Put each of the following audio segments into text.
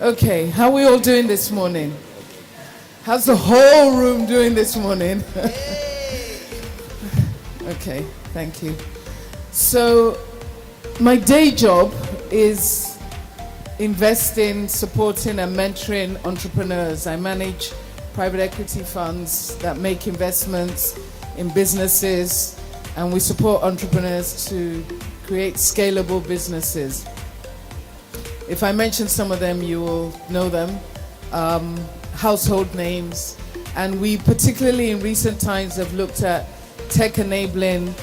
Okay, how are we all doing this morning? How's the whole room doing this morning? Okay, thank you. So, my day job is investing, supporting and mentoring entrepreneurs. I manage private equity funds that make investments in businesses, and we support entrepreneurs to create scalable businesses. If I mention some of them, you will know them, household names. And we particularly in recent times have looked at tech enabling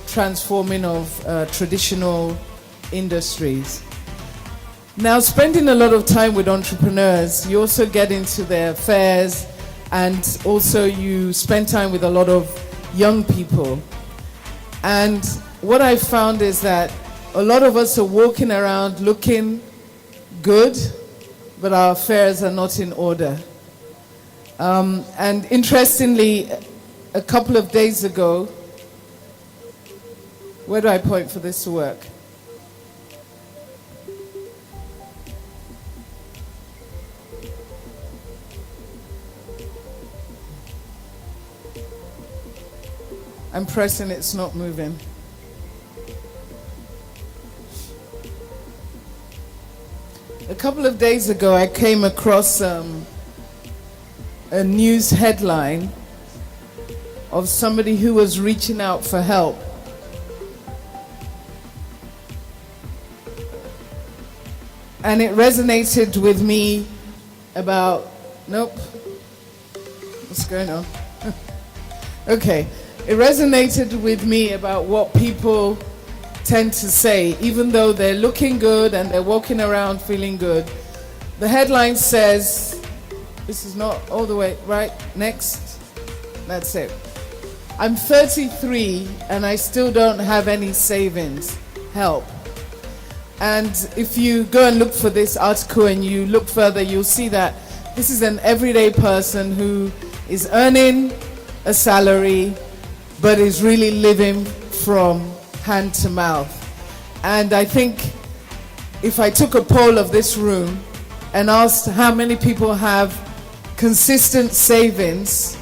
transforming of traditional industries. Now, spending a lot of time with entrepreneurs, you also get into their affairs, and also you spend time with a lot of young people. And what I found is that a lot of us are walking around looking good, but our affairs are not in order. And interestingly, a couple of days ago, where do I point for this to work? I'm pressing, it's not moving. A couple of days ago, I came across a news headline of somebody who was reaching out for help. And it resonated with me about, what's going on? Okay, it resonated with me about what people tend to say, even though they're looking good and they're walking around feeling good. The headline says, this is not all the way, right? Next. That's it. I'm 33 and I still don't have any savings. Help. And if you go and look for this article and you look further, you'll see that this is an everyday person who is earning a salary but is really living from hand to mouth. And I think if I took a poll of this room and asked how many people have consistent savings,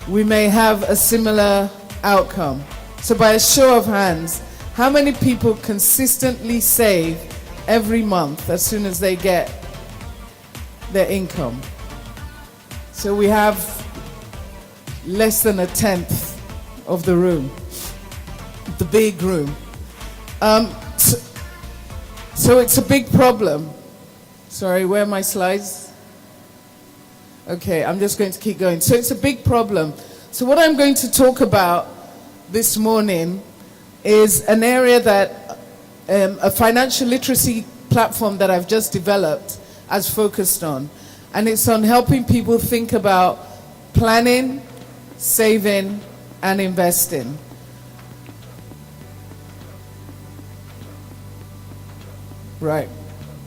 we may have a similar outcome. So by a show of hands, how many people consistently save every month as soon as they get their income? So we have less than a tenth of the room. The big room. So it's a big problem. Sorry, where are my slides? Okay, I'm just going to keep going. So it's a big problem. So what I'm going to talk about this morning is an area that a financial literacy platform that I've just developed has focused on. And it's on helping people think about planning, saving, and investing. Right.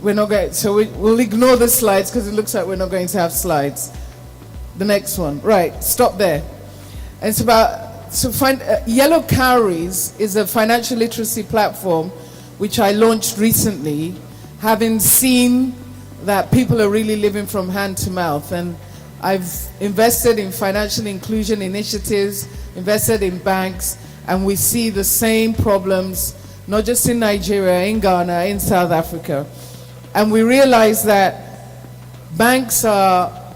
We're not going, so we'll ignore the slides because it looks like we're not going to have slides. The next one. Right, stop there. And it's about, Yellow Cowries is a financial literacy platform which I launched recently, having seen that people are really living from hand to mouth. And I've invested in financial inclusion initiatives, invested in banks, and we see the same problems, not just in Nigeria, in Ghana, in South Africa. And we realize that banks are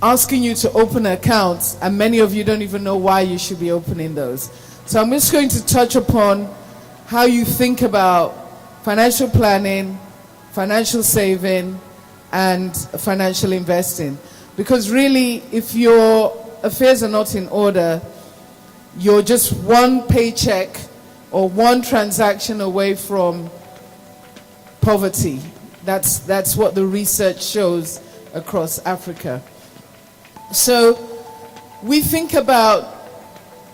asking you to open accounts, and many of you don't even know why you should be opening those. So I'm just going to touch upon how you think about financial planning, financial saving, and financial investing. Because really, if your affairs are not in order, you're just one paycheck or one transaction away from poverty. That's what the research shows across Africa. So we think about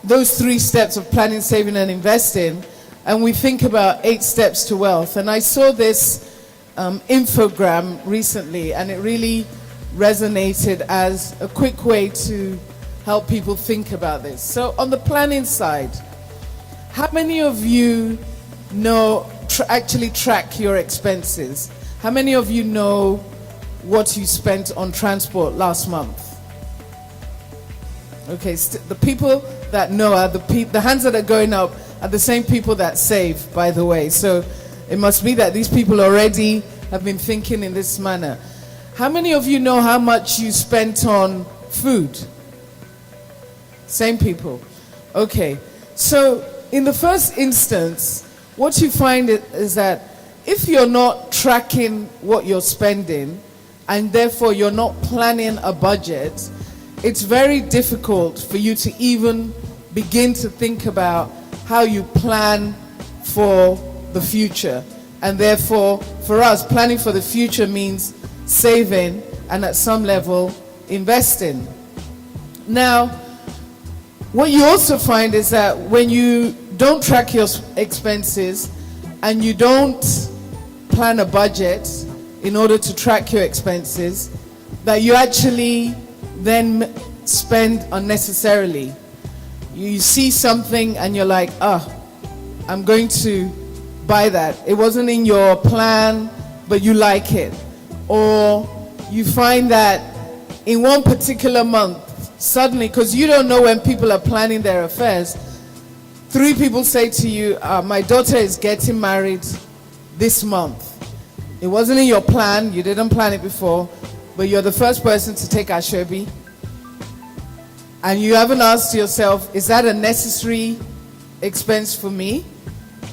those 3 steps of planning, saving, and investing, and we think about 8 steps to wealth. And I saw this infogram recently, and it really resonated as a quick way to help people think about this. So on the planning side, how many of you know actually track your expenses? How many of you know what you spent on transport last month? Okay, the people that know are the hands that are going up are the same people that save, by the way. So it must be that these people already have been thinking in this manner. How many of you know how much you spent on food? Same people. Okay, so in the first instance, what you find is that if you're not tracking what you're spending, and therefore you're not planning a budget, it's very difficult for you to even begin to think about how you plan for the future. And therefore, for us, planning for the future means saving and at some level investing. Now, what you also find is that when you don't track your expenses and you don't plan a budget in order to track your expenses, that you actually then spend unnecessarily. You see something and you're like, I'm going to buy that. It wasn't in your plan, but you like it. Or you find that in one particular month, suddenly, because you don't know when people are planning their affairs, 3 people say to you, my daughter is getting married this month. It wasn't in your plan, you didn't plan it before, but you're the first person to take Ashwebi. And you haven't asked yourself, is that a necessary expense for me?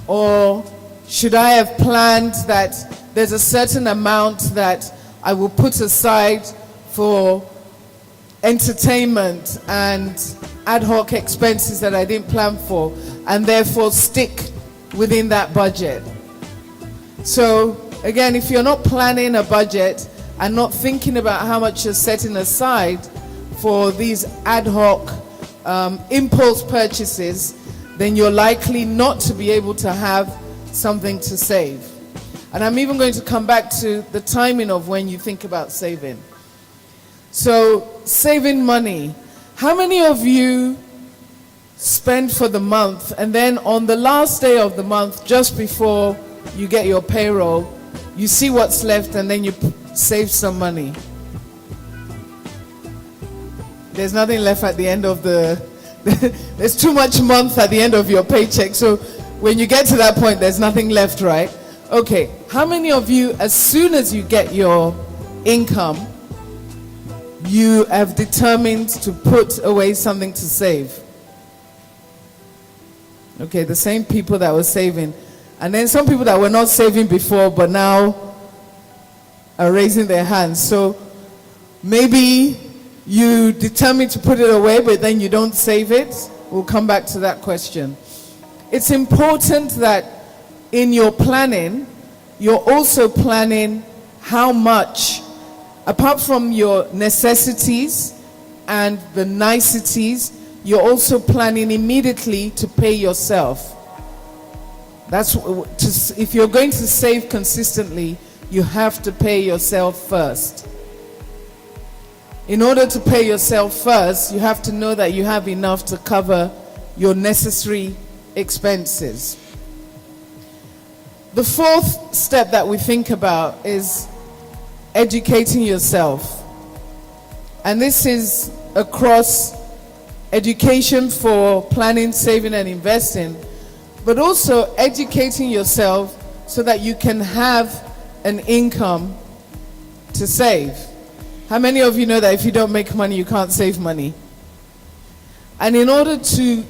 Or should I have planned that there's a certain amount that I will put aside for entertainment and ad hoc expenses that I didn't plan for, and therefore stick within that budget? So again, if you're not planning a budget and not thinking about how much you're setting aside for these ad hoc impulse purchases, then you're likely not to be able to have something to save. And I'm even going to come back to the timing of when you think about saving. So, saving money. How many of you spend for the month, and then on the last day of the month, just before you get your payroll, you see what's left and then you save some money? There's nothing left at the end of there's too much month at the end of your paycheck. So when you get to that point, there's nothing left, right? Okay, how many of you, as soon as you get your income, you have determined to put away something to save? Okay, the same people that were saving. And then some people that were not saving before, but now are raising their hands. So maybe you determine to put it away, but then you don't save it. We'll come back to that question. It's important that in your planning, you're also planning how much, apart from your necessities and the niceties, you're also planning immediately to pay yourself. If you're going to save consistently, you have to pay yourself first. In order to pay yourself first, you have to know that you have enough to cover your necessary expenses. The fourth step that we think about is educating yourself. And this is across education for planning, saving, and investing, but also educating yourself so that you can have an income to save. How many of you know that if you don't make money, you can't save money? And in order to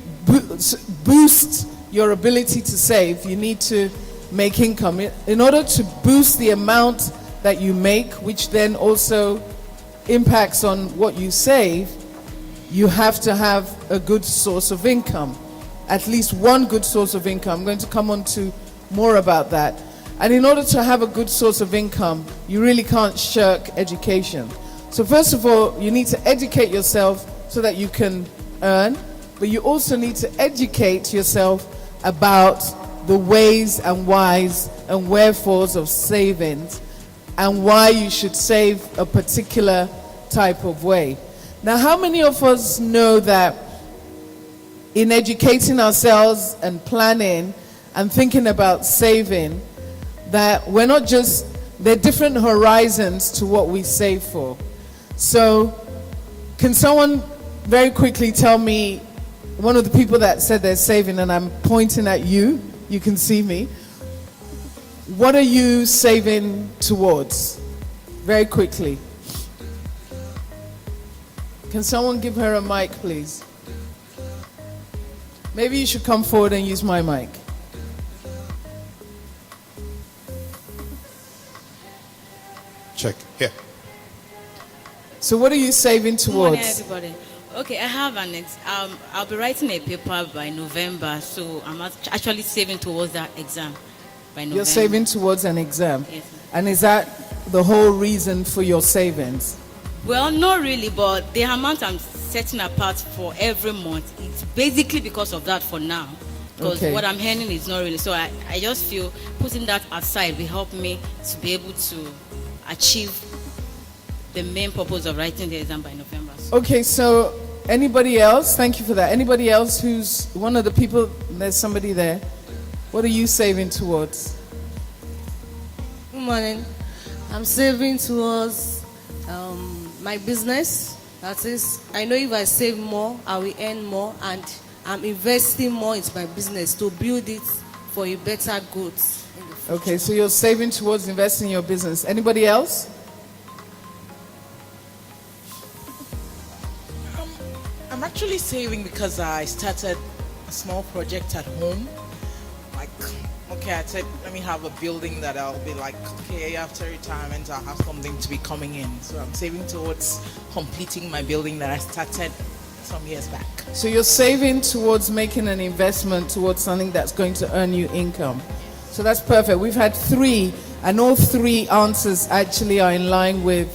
boost your ability to save, you need to make income. In order to boost the amount that you make, which then also impacts on what you save, you have to have a good source of income. At least one good source of income. I'm going to come on to more about that. And in order to have a good source of income, you really can't shirk education. So first of all, you need to educate yourself so that you can earn, but you also need to educate yourself about the ways and whys and wherefores of savings and why you should save a particular type of way. Now, how many of us know that in educating ourselves and planning and thinking about saving, that we're not just there are different horizons to what we save for. So can someone very quickly tell me, one of the people that said they're saving, and I'm pointing at you, you can see me. What are you saving towards? Very quickly. Can someone give her a mic, please? Maybe you should come forward and use my mic. Check. Here. So what are you saving towards? Good morning, everybody. Okay, I have I'll be writing a paper by November, so I'm actually saving towards that exam by November. You're saving towards an exam? Yes. And is that the whole reason for your savings? Well, not really, but the amount I'm setting apart for every month, it's basically because of that for now. Because what I'm earning is not really. So I just feel putting that aside will help me to be able to achieve the main purpose of writing the exam by November. Okay, so anybody else? Thank you for that. Anybody else who's one of the people? There's somebody there. What are you saving towards? Good morning. I'm saving towards my business. That is, I know if I save more, I will earn more, and I'm investing more into my business to build it for a better goods in the future. Okay, so you're saving towards investing in your business. Anybody else? I'm actually saving because I started a small project at home. Like, okay, I said, let me have a building that I'll be like, okay, after retirement, I'll have something to be coming in. So I'm saving towards completing my building that I started some years back. So you're saving towards making an investment towards something that's going to earn you income. So that's perfect. We've had 3, and all 3 answers actually are in line with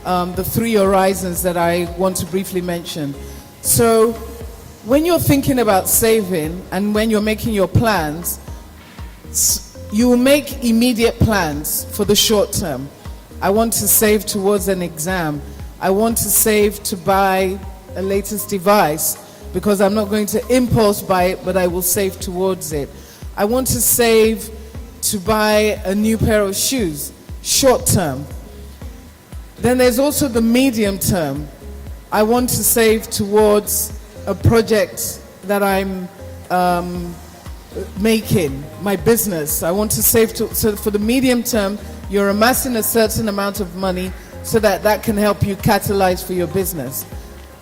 the 3 horizons that I want to briefly mention. So when you're thinking about saving and when you're making your plans, you will make immediate plans for the short term. I want to save towards an exam. I want to save to buy a latest device because I'm not going to impulse buy it, but I will save towards it. I want to save to buy a new pair of shoes, short term. Then there's also the medium term. I want to save towards a project that I'm making, my business. I want to save so for the medium term, you're amassing a certain amount of money so that can help you catalyze for your business.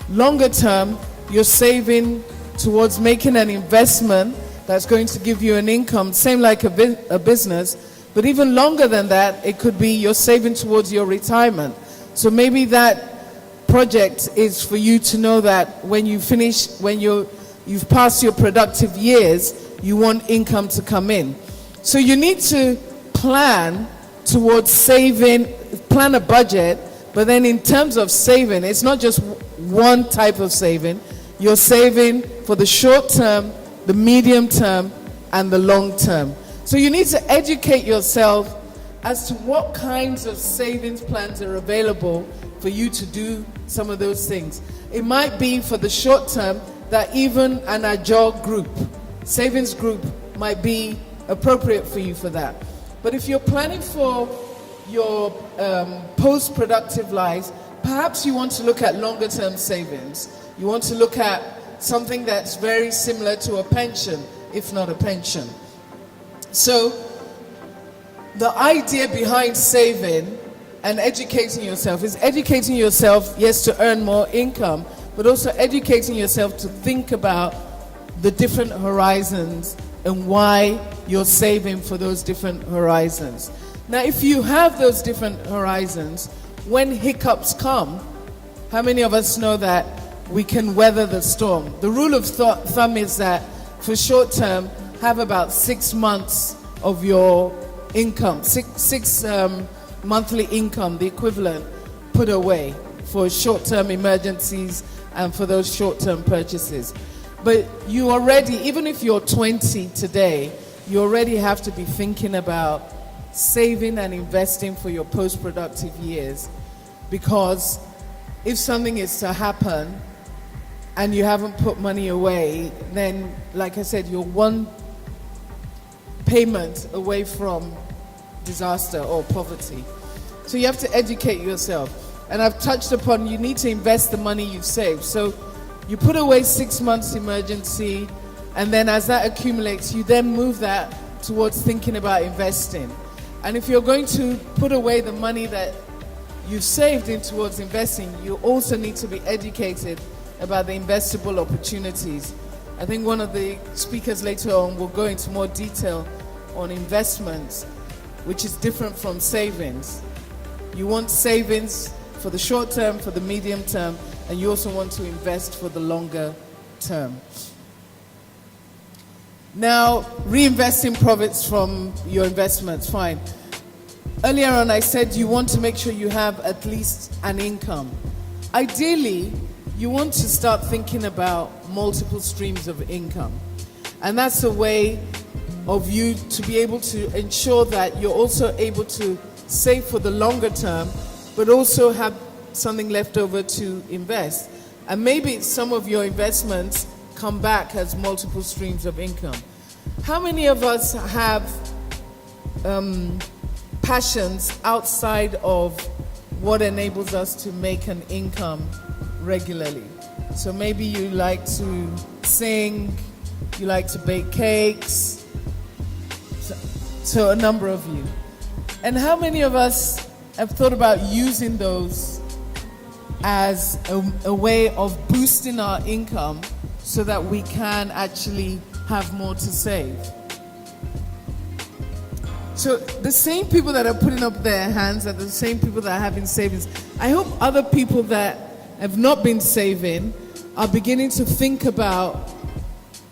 Longer term, you're saving towards making an investment that's going to give you an income, same like a business, but even longer than that, it could be you're saving towards your retirement. So maybe that project is for you to know that when you finish, when you've passed your productive years, you want income to come in. So you need to plan towards saving, plan a budget, but then in terms of saving, it's not just one type of saving. You're saving for the short term, the medium term, and the long term. So you need to educate yourself as to what kinds of savings plans are available for you to do some of those things. It might be for the short term that even an agile group, savings group, might be appropriate for you for that. But if you're planning for your post-productive lives, perhaps you want to look at longer term savings. You want to look at something that's very similar to a pension, if not a pension. So the idea behind saving and educating yourself is educating yourself, yes, to earn more income, but also educating yourself to think about the different horizons and why you're saving for those different horizons. Now, if you have those different horizons, when hiccups come, how many of us know that we can weather the storm? The rule of thumb is that for short term, have about 6 months of your income, six monthly income, the equivalent, put away for short-term emergencies and for those short-term purchases. But you already, even if you're 20 today, you already have to be thinking about saving and investing for your post-productive years, because if something is to happen and you haven't put money away, then, like I said, you're one payment away from disaster or poverty. So you have to educate yourself. And I've touched upon you need to invest the money you've saved. So you put away 6 months emergency, and then as that accumulates, you then move that towards thinking about investing. And if you're going to put away the money that you've saved in towards investing, you also need to be educated about the investable opportunities. I think one of the speakers later on will go into more detail on investments, which is different from savings. You want savings for the short term, for the medium term, and you also want to invest for the longer term. Now, reinvesting profits from your investments, fine. Earlier on I said you want to make sure you have at least an income. Ideally, you want to start thinking about multiple streams of income. And that's a way of you to be able to ensure that you're also able to save for the longer term, but also have something left over to invest. And maybe some of your investments come back as multiple streams of income. How many of us have passions outside of what enables us to make an income regularly? So maybe you like to sing, you like to bake cakes, so a number of you. And how many of us have thought about using those as a way of boosting our income so that we can actually have more to save? So the same people that are putting up their hands are the same people that are having savings. I hope other people that have not been saving are beginning to think about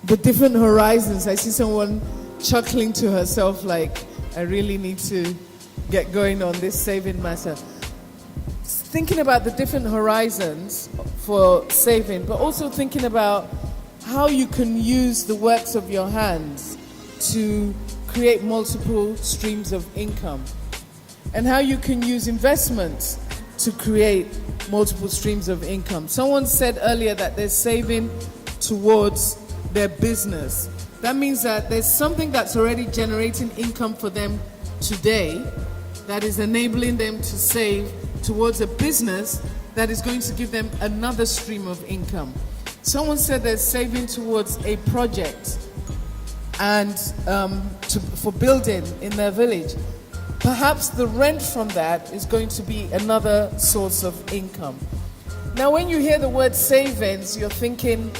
the different horizons. I see someone chuckling to herself like, I really need to get going on this saving matter. Thinking about the different horizons for saving, but also thinking about how you can use the works of your hands to create multiple streams of income, and how you can use investments to create multiple streams of income. Someone said earlier that they're saving towards their business. That means that there's something that's already generating income for them today that is enabling them to save towards a business that is going to give them another stream of income. Someone said they're saving towards a project and for building in their village. Perhaps the rent from that is going to be another source of income. Now, when you hear the word savings, you're thinking,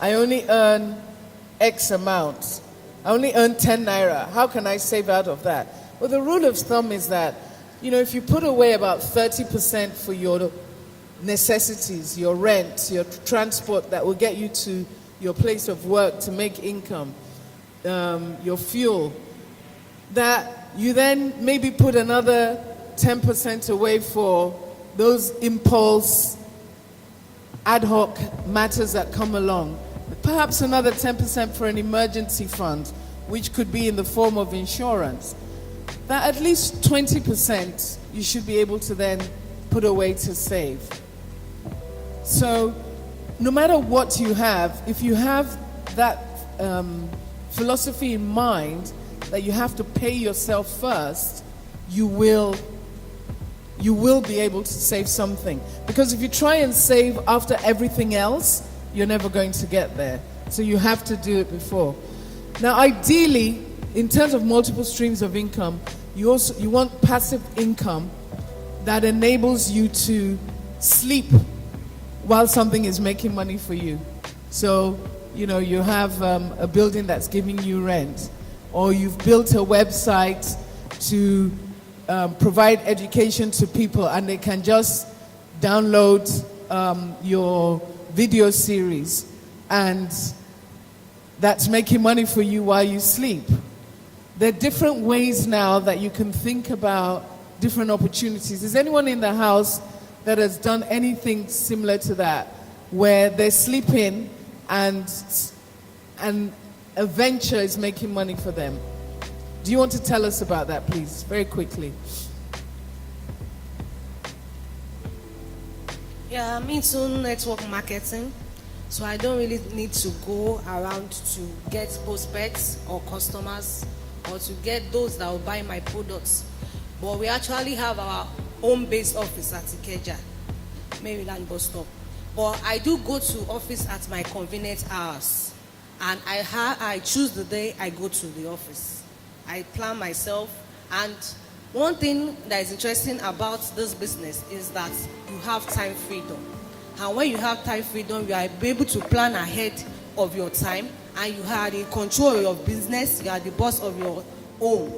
I only earn X amount. I only earn 10 naira. How can I save out of that? Well, the rule of thumb is that, if you put away about 30% for your necessities, your rent, your transport that will get you to your place of work to make income, your fuel, that you then maybe put another 10% away for those impulse, ad hoc matters that come along. Perhaps another 10% for an emergency fund, which could be in the form of insurance. That at least 20% you should be able to then put away to save. So no matter what you have, if you have that philosophy in mind that you have to pay yourself first, you will be able to save something. Because if you try and save after everything else, you're never going to get there. So you have to do it before. Now, ideally, in terms of multiple streams of income, you want passive income that enables you to sleep while something is making money for you. So, you have a building that's giving you rent, or you've built a website to provide education to people, and they can just download your video series, and that's making money for you while you sleep. There are different ways now that you can think about different opportunities. Is anyone in the house that has done anything similar to that, where they're sleeping and a venture is making money for them? Do you want to tell us about that, please, very quickly? Yeah, I'm into network marketing, so I don't really need to go around to get prospects or customers or to get those that will buy my products. But we actually have our home based office at Ikeja, Maryland bus stop. But I do go to office at my convenient hours, and I choose the day I go to the office. I plan myself, and one thing that is interesting about this business is that you have time freedom. And when you have time freedom, you are able to plan ahead of your time, and you are in control of your business. You are the boss of your home.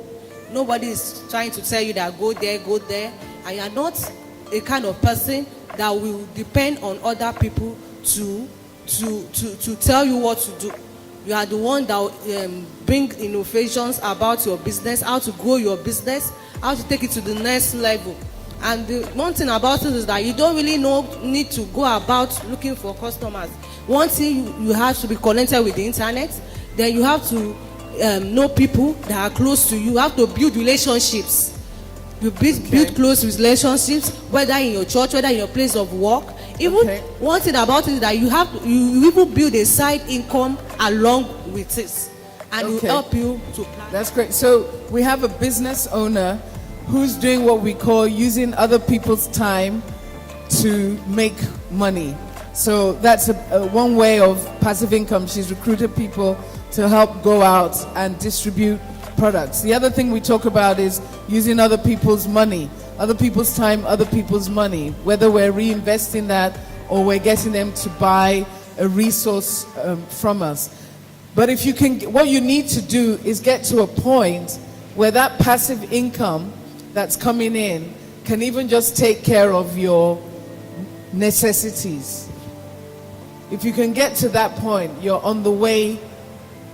Nobody is trying to tell you that go there, and you are not a kind of person that will depend on other people to tell you what to do. You are the one that will bring innovations about your business, how to grow your business, how to take it to the next level. And the one thing about it is that you don't really need to go about looking for customers. One thing, you have to be connected with the internet. Then you have to know people that are close to you. You have to build relationships. You build close relationships, whether in your church, whether in your place of work. Even one thing about it is that you even build a side income along with it, and it will help you to plan. That's great. So we have a business owner who's doing what we call using other people's time to make money. So that's one way of passive income. She's recruited people to help go out and distribute products. The other thing we talk about is using other people's money, other people's time, other people's money, whether we're reinvesting that or we're getting them to buy a resource from us. But if you can, what you need to do is get to a point where that passive income that's coming in can even just take care of your necessities. If you can get to that point, you're on the way.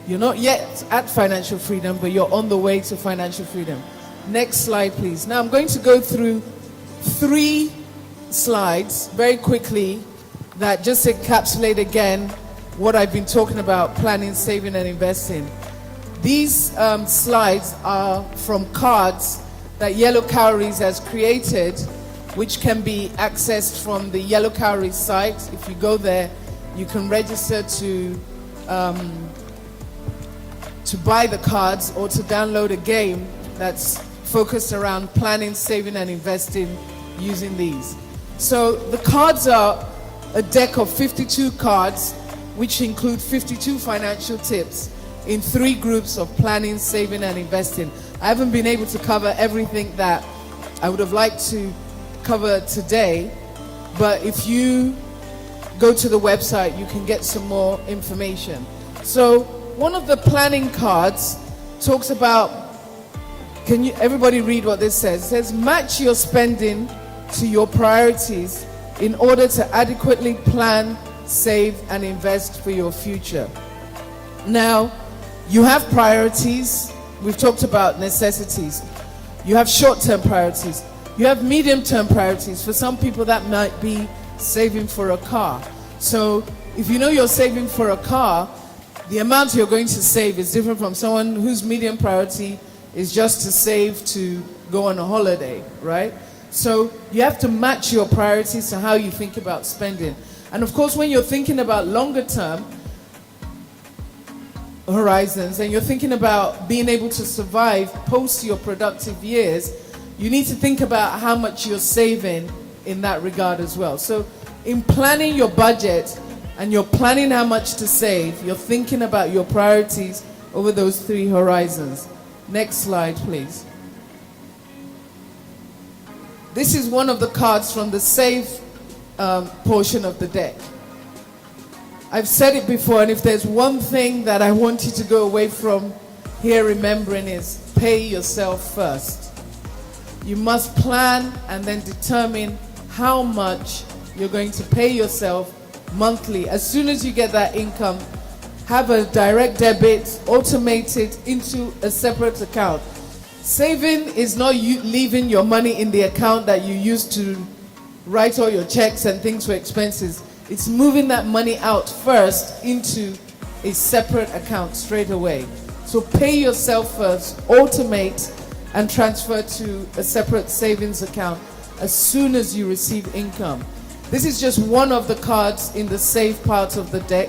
You're not yet at financial freedom, but you're on the way to financial freedom. Next slide, please. Now I'm going to go through 3 slides very quickly that just encapsulate again what I've been talking about: planning, saving, and investing. These slides are from cards that Yellow Cowries has created, which can be accessed from the Yellow Cowries site. If you go there, you can register to buy the cards or to download a game that's focused around planning, saving, and investing using these. So the cards are a deck of 52 cards, which include 52 financial tips in 3 groups of planning, saving, and investing. I haven't been able to cover everything that I would have liked to cover today, but if you go to the website, you can get some more information. So one of the planning cards talks about, everybody read what this says? It says, match your spending to your priorities in order to adequately plan, save, and invest for your future. Now, you have priorities. We've talked about necessities. You have short-term priorities. You have medium-term priorities. For some people, that might be saving for a car. So if you know you're saving for a car, the amount you're going to save is different from someone whose medium priority is just to save to go on a holiday, right? So you have to match your priorities to how you think about spending. And of course, when you're thinking about longer term horizons and you're thinking about being able to survive post your productive years, you need to think about how much you're saving in that regard as well. So in planning your budget and you're planning how much to save, you're thinking about your priorities over those 3 horizons. Next slide, please. This is one of the cards from the save portion of the deck. I've said it before, and if there's one thing that I want you to go away from here remembering is pay yourself first. You must plan and then determine how much you're going to pay yourself monthly. As soon as you get that income, have a direct debit, automate it into a separate account. Saving is not you leaving your money in the account that you used to write all your checks and things for expenses. It's moving that money out first into a separate account straight away. So pay yourself first, automate, and transfer to a separate savings account as soon as you receive income. This is just one of the cards in the save part of the deck.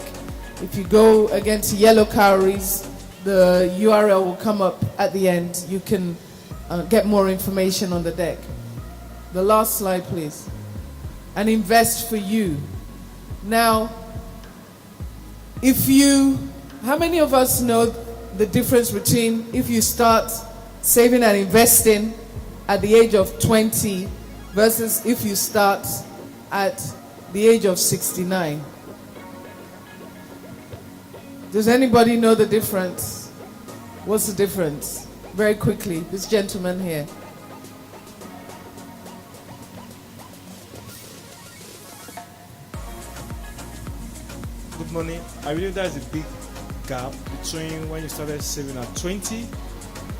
If you go again to Yellow Cowries, The URL will come up at the end. You can get more information on the deck. The last slide, please. And invest for you. Now, how many of us know the difference between if you start saving and investing at the age of 20 versus if you start at the age of 69? Does anybody know the difference? What's the difference? Very quickly, this gentleman here. Good morning. I believe there's a big gap between when you started saving at 20,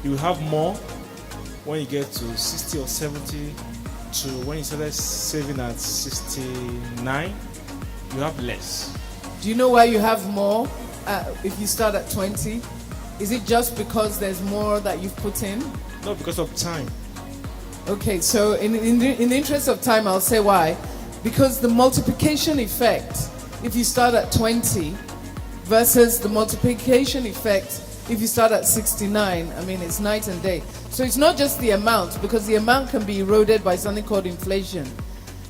you will have more when you get to 60 or 70, to when you started saving at 69, you have less. Do you know why you have more if you start at 20? Is it just because there's more that you've put in? No, because of time. Okay, so in the interest of time, I'll say why. Because the multiplication effect, if you start at 20 versus the multiplication effect if you start at 69, I mean, it's night and day. So it's not just the amount, because the amount can be eroded by something called inflation.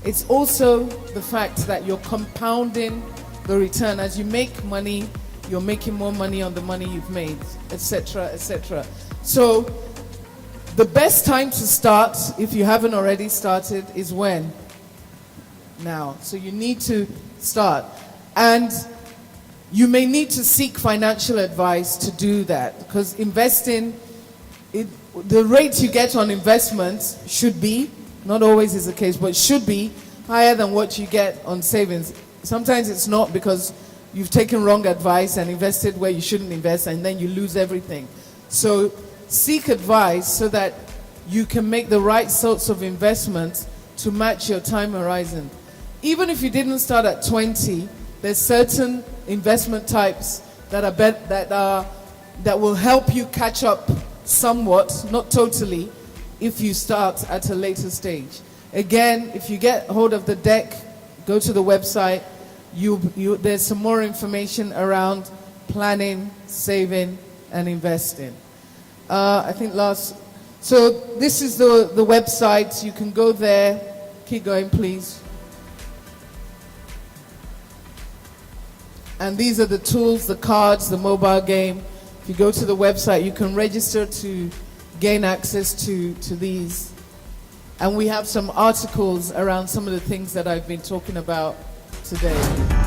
It's also the fact that you're compounding the return. As you make money, you're making more money on the money you've made, etc., etc. So the best time to start, if you haven't already started, is when? Now. So you need to start. And you may need to seek financial advice to do that, because investing, the rate you get on investments should be, not always is the case, but should be higher than what you get on savings. Sometimes it's not, because you've taken wrong advice and invested where you shouldn't invest, and then you lose everything. So seek advice so that you can make the right sorts of investments to match your time horizon. Even if you didn't start at 20, there's certain investment types that will help you catch up somewhat, not totally, if you start at a later stage. Again, if you get hold of the deck, go to the website. There's some more information around planning, saving, and investing. I think so this is the website. You can go there. Keep going, please. And these are the tools, the cards, the mobile game. If you go to the website, you can register to gain access to these. And we have some articles around some of the things that I've been talking about today.